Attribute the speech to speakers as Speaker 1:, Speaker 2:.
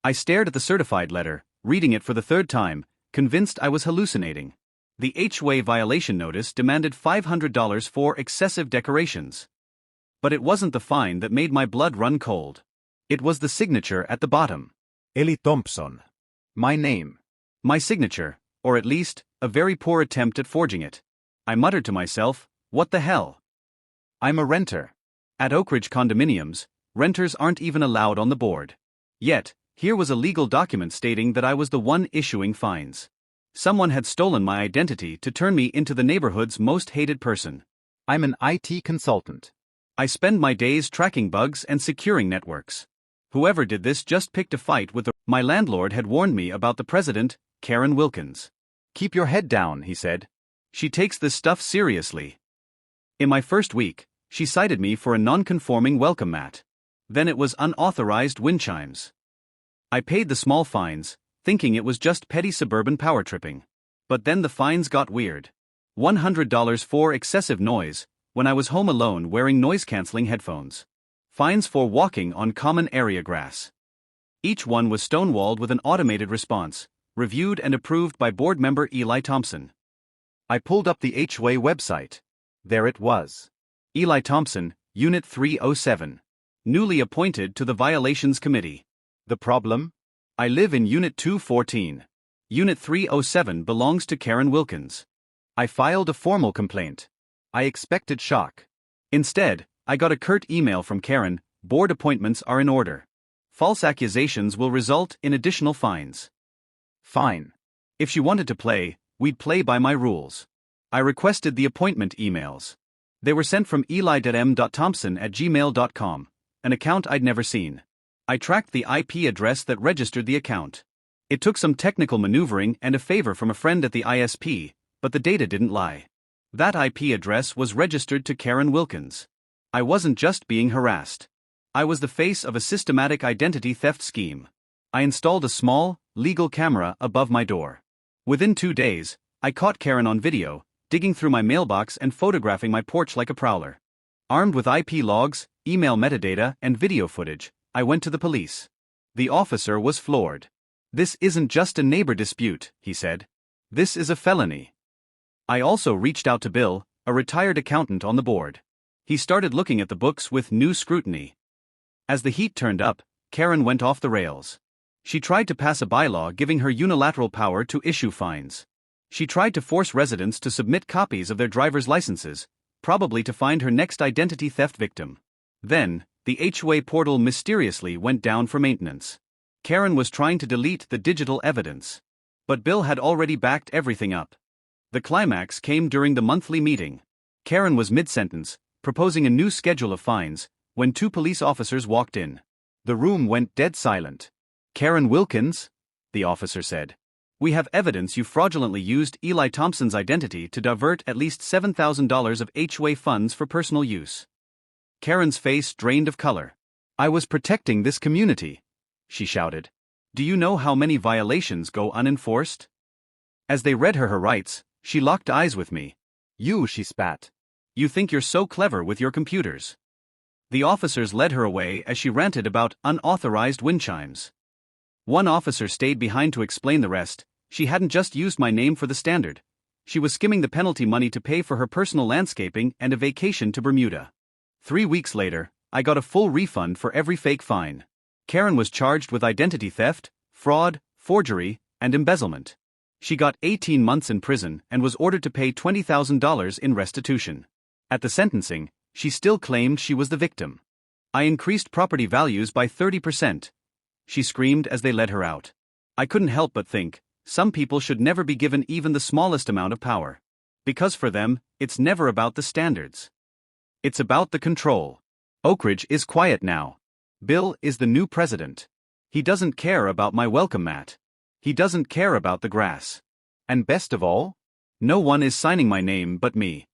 Speaker 1: I stared at the certified letter, reading it for the third time, convinced I was hallucinating. The HOA violation notice demanded $500 for excessive decorations. But it wasn't the fine that made my blood run cold. It was the signature at the bottom.
Speaker 2: Eli Thompson.
Speaker 1: My name. My signature, or at least, a very poor attempt at forging it. I muttered to myself, what the hell? I'm a renter. At Oak Ridge condominiums, renters aren't even allowed on the board. Yet, here was a legal document stating that I was the one issuing fines. Someone had stolen my identity to turn me into the neighborhood's most hated person.
Speaker 2: I'm an IT consultant.
Speaker 1: I spend my days tracking bugs and securing networks. Whoever did this just picked a fight with my landlord had warned me about the president, Karen Wilkins.
Speaker 2: Keep your head down, he said.
Speaker 1: She takes this stuff seriously. In my first week, she cited me for a non-conforming welcome mat. Then it was unauthorized wind chimes. I paid the small fines, thinking it was just petty suburban power tripping. But then the fines got weird. $100 for excessive noise, when I was home alone wearing noise-canceling headphones. Fines for walking on common area grass. Each one was stonewalled with an automated response, reviewed and approved by board member Eli Thompson.
Speaker 2: I pulled up the HOA website. There it was.
Speaker 1: Eli Thompson, Unit 307. Newly appointed to the Violations Committee.
Speaker 2: The problem?
Speaker 1: I live in Unit 214. Unit 307 belongs to Karen Wilkins.
Speaker 2: I filed a formal complaint. I expected shock.
Speaker 1: Instead, I got a curt email from Karen, board appointments are in order. False accusations will result in additional fines.
Speaker 2: Fine.
Speaker 1: If she wanted to play, we'd play by my rules. I requested the appointment emails. They were sent from eli.m.thompson@gmail.com, an account I'd never seen. I tracked the IP address that registered the account. It took some technical maneuvering and a favor from a friend at the ISP, but the data didn't lie. That IP address was registered to Karen Wilkins. I wasn't just being harassed. I was the face of a systematic identity theft scheme. I installed a small, legal camera above my door. Within 2 days, I caught Karen on video, digging through my mailbox and photographing my porch like a prowler. Armed with IP logs, email metadata, and video footage, I went to the police. The officer was floored. "This isn't just a neighbor dispute," he said. "This is a felony." I also reached out to Bill, a retired accountant on the board. He started looking at the books with new scrutiny. As the heat turned up, Karen went off the rails. She tried to pass a bylaw giving her unilateral power to issue fines. She tried to force residents to submit copies of their driver's licenses, probably to find her next identity theft victim. Then, the HOA portal mysteriously went down for maintenance. Karen was trying to delete the digital evidence. But Bill had already backed everything up. The climax came during the monthly meeting. Karen was mid-sentence, proposing a new schedule of fines, when 2 police officers walked in. The room went dead silent. "Karen Wilkins?" the officer said. "We have evidence you fraudulently used Eli Thompson's identity to divert at least $7,000 of HOA funds for personal use." Karen's face drained of color. "I was protecting this community," she shouted. "Do you know how many violations go unenforced?" As they read her rights, she locked eyes with me.
Speaker 2: "You," she spat.
Speaker 1: "You think you're so clever with your computers." The officers led her away as she ranted about unauthorized wind chimes. One officer stayed behind to explain the rest. She hadn't just used my name for the standard. She was skimming the penalty money to pay for her personal landscaping and a vacation to Bermuda. 3 weeks later, I got a full refund for every fake fine. Karen was charged with identity theft, fraud, forgery, and embezzlement. She got 18 months in prison and was ordered to pay $20,000 in restitution. At the sentencing, she still claimed she was the victim. "I increased property values by 30%. She screamed as they led her out. I couldn't help but think, some people should never be given even the smallest amount of power. Because for them, it's never about the standards. It's about the control. Oak Ridge is quiet now. Bill is the new president. He doesn't care about my welcome mat. He doesn't care about the grass. And best of all, no one is signing my name but me.